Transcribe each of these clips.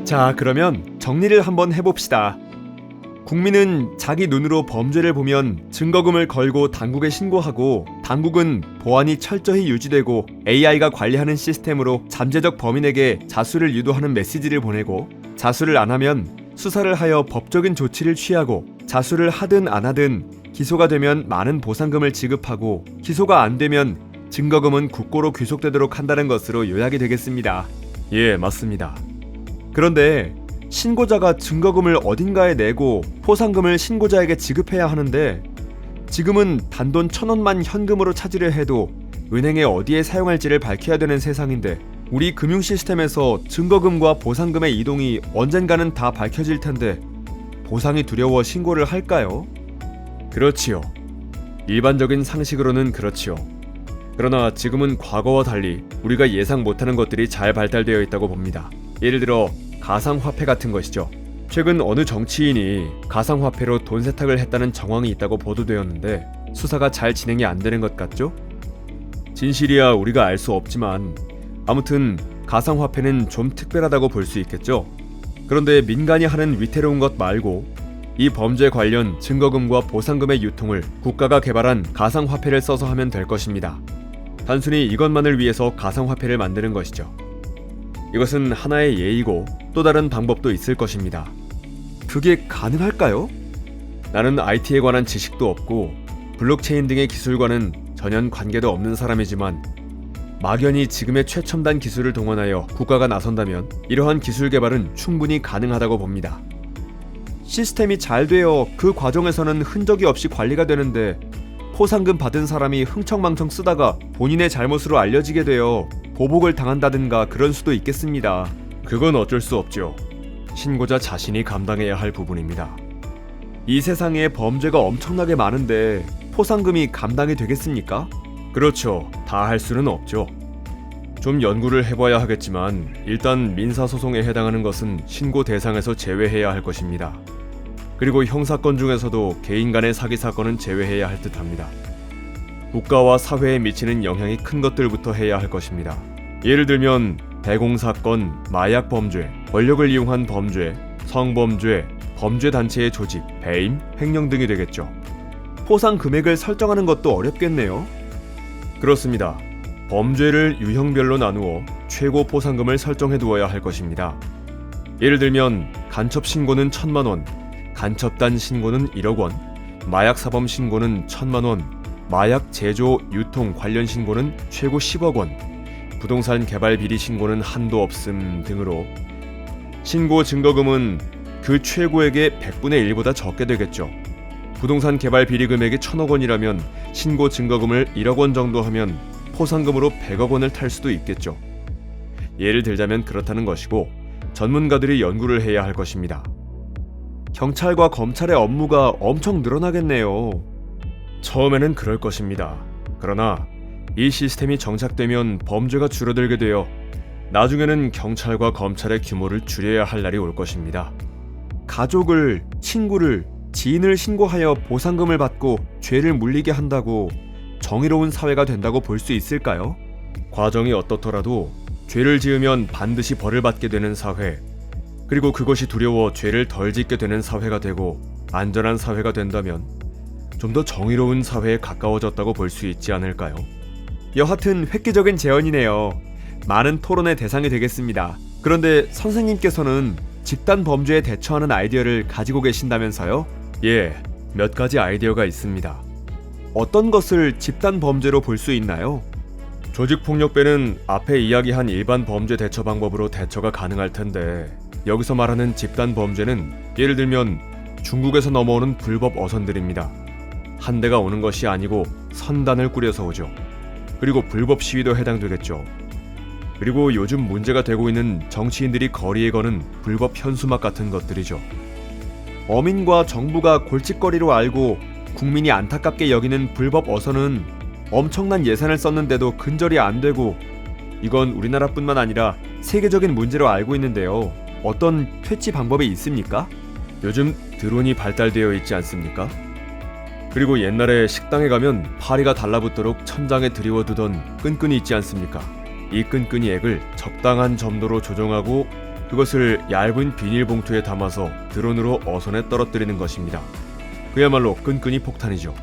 자, 그러면 정리를 한번 해봅시다. 국민은 자기 눈으로 범죄를 보면 증거금을 걸고 당국에 신고하고, 당국은 보안이 철저히 유지되고 AI가 관리하는 시스템으로 잠재적 범인에게 자수를 유도하는 메시지를 보내고, 자수를 안 하면 수사를 하여 법적인 조치를 취하고, 자수를 하든 안 하든 기소가 되면 많은 보상금을 지급하고, 기소가 안 되면 증거금은 국고로 귀속되도록 한다는 것으로 요약이 되겠습니다. 예, 맞습니다. 그런데 신고자가 증거금을 어딘가에 내고 포상금을 신고자에게 지급해야 하는데, 지금은 단돈 1,000원만 현금으로 차지를 해도 은행에 어디에 사용할지를 밝혀야 되는 세상인데, 우리 금융 시스템에서 증거금과 보상금의 이동이 언젠가는 다 밝혀질 텐데 보상이 두려워 신고를 할까요? 그렇지요. 일반적인 상식으로는 그렇지요. 그러나 지금은 과거와 달리 우리가 예상 못하는 것들이 잘 발달되어 있다고 봅니다. 예를 들어 가상화폐 같은 것이죠. 최근 어느 정치인이 가상화폐로 돈 세탁을 했다는 정황이 있다고 보도되었는데, 수사가 잘 진행이 안 되는 것 같죠? 진실이야 우리가 알 수 없지만 아무튼 가상화폐는 좀 특별하다고 볼 수 있겠죠. 그런데 민간이 하는 위태로운 것 말고 이 범죄 관련 증거금과 보상금의 유통을 국가가 개발한 가상화폐를 써서 하면 될 것입니다. 단순히 이것만을 위해서 가상화폐를 만드는 것이죠. 이것은 하나의 예이고 또 다른 방법도 있을 것입니다. 그게 가능할까요? 나는 IT에 관한 지식도 없고 블록체인 등의 기술과는 전혀 관계도 없는 사람이지만, 막연히 지금의 최첨단 기술을 동원하여 국가가 나선다면 이러한 기술 개발은 충분히 가능하다고 봅니다. 시스템이 잘 되어 그 과정에서는 흔적이 없이 관리가 되는데, 포상금 받은 사람이 흥청망청 쓰다가 본인의 잘못으로 알려지게 되어 보복을 당한다든가 그런 수도 있겠습니다. 그건 어쩔 수 없죠. 신고자 자신이 감당해야 할 부분입니다. 이 세상에 범죄가 엄청나게 많은데 포상금이 감당이 되겠습니까? 그렇죠. 다 할 수는 없죠. 좀 연구를 해봐야 하겠지만 일단 민사소송에 해당하는 것은 신고 대상에서 제외해야 할 것입니다. 그리고 형사건 중에서도 개인 간의 사기 사건은 제외해야 할 듯합니다. 국가와 사회에 미치는 영향이 큰 것들부터 해야 할 것입니다. 예를 들면 대공사건, 마약 범죄, 권력을 이용한 범죄, 성범죄, 범죄단체의 조직, 배임, 횡령 등이 되겠죠. 포상 금액을 설정하는 것도 어렵겠네요. 그렇습니다. 범죄를 유형별로 나누어 최고 포상금을 설정해 두어야 할 것입니다. 예를 들면 간첩 신고는 1,000만 원, 간첩단 신고는 1억 원, 마약 사범 신고는 1,000만 원, 마약 제조, 유통 관련 신고는 최고 10억 원, 부동산 개발 비리 신고는 한도 없음 등으로 신고 증거금은 그 최고액의 100분의 1보다 적게 되겠죠. 부동산 개발 비리 금액이 1,000억 원이라면 신고 증거금을 1억 원 정도 하면 포상금으로 100억 원을 탈 수도 있겠죠. 예를 들자면 그렇다는 것이고, 전문가들이 연구를 해야 할 것입니다. 경찰과 검찰의 업무가 엄청 늘어나겠네요. 처음에는 그럴 것입니다. 그러나 이 시스템이 정착되면 범죄가 줄어들게 되어 나중에는 경찰과 검찰의 규모를 줄여야 할 날이 올 것입니다. 가족을, 친구를, 지인을 신고하여 보상금을 받고 죄를 물리게 한다고 정의로운 사회가 된다고 볼 수 있을까요? 과정이 어떻더라도 죄를 지으면 반드시 벌을 받게 되는 사회, 그리고 그것이 두려워 죄를 덜 짓게 되는 사회가 되고 안전한 사회가 된다면 좀 더 정의로운 사회에 가까워졌다고 볼 수 있지 않을까요? 여하튼 획기적인 제언이네요. 많은 토론의 대상이 되겠습니다. 그런데 선생님께서는 집단 범죄에 대처하는 아이디어를 가지고 계신다면서요? 예, 몇 가지 아이디어가 있습니다. 어떤 것을 집단 범죄로 볼 수 있나요? 조직폭력배는 앞에 이야기한 일반 범죄 대처 방법으로 대처가 가능할 텐데, 여기서 말하는 집단 범죄는 예를 들면 중국에서 넘어오는 불법 어선들입니다. 한 대가 오는 것이 아니고 선단을 꾸려서 오죠. 그리고 불법 시위도 해당되겠죠. 그리고 요즘 문제가 되고 있는 정치인들이 거리에 거는 불법 현수막 같은 것들이죠. 어민과 정부가 골칫거리로 알고 국민이 안타깝게 여기는 불법 어선은 엄청난 예산을 썼는데도 근절이 안 되고, 이건 우리나라뿐만 아니라 세계적인 문제로 알고 있는데요. 어떤 퇴치 방법이 있습니까? 요즘 드론이 발달되어 있지 않습니까? 그리고 옛날에 식당에 가면 파리가 달라붙도록 천장에 들이워두던 끈끈이 있지 않습니까? 이 끈끈이 액을 적당한 점도로 조정하고 그것을 얇은 비닐봉투에 담아서 드론으로 어선에 떨어뜨리는 것입니다. 그야말로 끈끈이 폭탄이죠.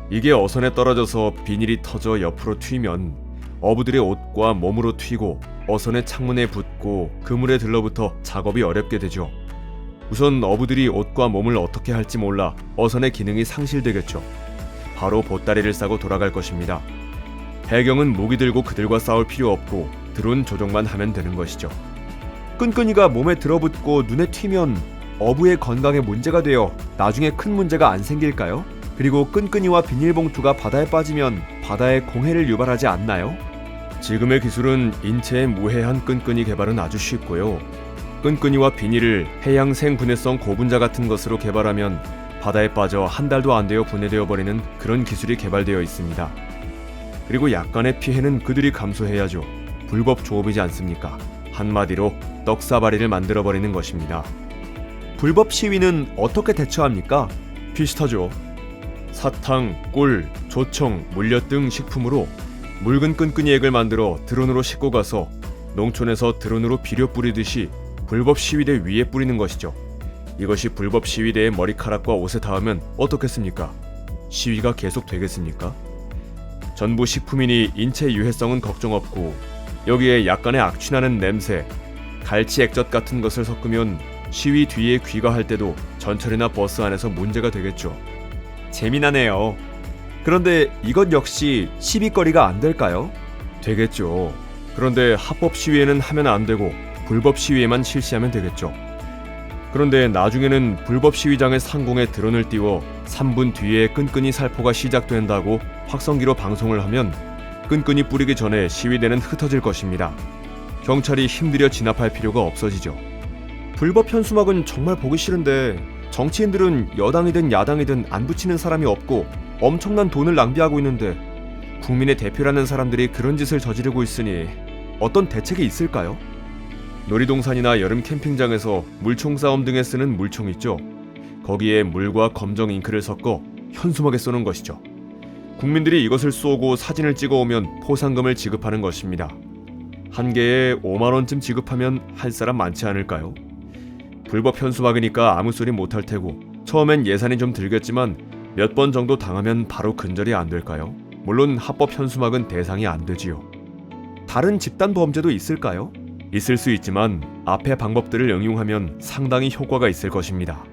이게 어선에 떨어져서 비닐이 터져 옆으로 튀면 어부들의 옷과 몸으로 튀고 어선의 창문에 붙고 그물에 들러붙어 작업이 어렵게 되죠. 우선 어부들이 옷과 몸을 어떻게 할지 몰라 어선의 기능이 상실되겠죠. 바로 보따리를 싸고 돌아갈 것입니다. 배경은 무기 들고 그들과 싸울 필요 없고 드론 조종만 하면 되는 것이죠. 끈끈이가 몸에 들어붙고 눈에 튀면 어부의 건강에 문제가 되어 나중에 큰 문제가 안 생길까요? 그리고 끈끈이와 비닐봉투가 바다에 빠지면 바다에 공해를 유발하지 않나요? 지금의 기술은 인체에 무해한 끈끈이 개발은 아주 쉽고요. 끈끈이와 비닐을 해양 생분해성 고분자 같은 것으로 개발하면 바다에 빠져 한 달도 안 되어 분해되어 버리는 그런 기술이 개발되어 있습니다. 그리고 약간의 피해는 그들이 감수해야죠. 불법 조업이지 않습니까? 한마디로 떡사바리를 만들어버리는 것입니다. 불법 시위는 어떻게 대처합니까? 비슷하죠. 사탕, 꿀, 조청, 물엿 등 식품으로 묽은 끈끈이 액을 만들어 드론으로 싣고 가서 농촌에서 드론으로 비료 뿌리듯이 불법 시위대 위에 뿌리는 것이죠. 이것이 불법 시위대의 머리카락과 옷에 닿으면 어떻겠습니까? 시위가 계속 되겠습니까? 전부 식품이니 인체 유해성은 걱정 없고 여기에 약간의 악취나는 냄새, 갈치 액젓 같은 것을 섞으면 시위 뒤에 귀가할 때도 전철이나 버스 안에서 문제가 되겠죠. 재미나네요. 그런데 이것 역시 시비거리가 안 될까요? 되겠죠. 그런데 합법 시위에는 하면 안 되고 불법 시위에만 실시하면 되겠죠. 그런데 나중에는 불법 시위장의 상공에 드론을 띄워 3분 뒤에 끈끈이 살포가 시작된다고 확성기로 방송을 하면 끈끈이 뿌리기 전에 시위대는 흩어질 것입니다. 경찰이 힘들여 진압할 필요가 없어지죠. 불법 현수막은 정말 보기 싫은데 정치인들은 여당이든 야당이든 안 붙이는 사람이 없고 엄청난 돈을 낭비하고 있는데 국민의 대표라는 사람들이 그런 짓을 저지르고 있으니 어떤 대책이 있을까요? 놀이동산이나 여름 캠핑장에서 물총 싸움 등에 쓰는 물총 있죠. 거기에 물과 검정 잉크를 섞어 현수막에 쏘는 것이죠. 국민들이 이것을 쏘고 사진을 찍어오면 포상금을 지급하는 것입니다. 한 개에 5만원쯤 지급하면 할 사람 많지 않을까요? 불법 현수막이니까 아무 소리 못할 테고 처음엔 예산이 좀 들겠지만 몇 번 정도 당하면 바로 근절이 안 될까요? 물론 합법 현수막은 대상이 안 되지요. 다른 집단 범죄도 있을까요? 있을 수 있지만 앞의 방법들을 응용하면 상당히 효과가 있을 것입니다.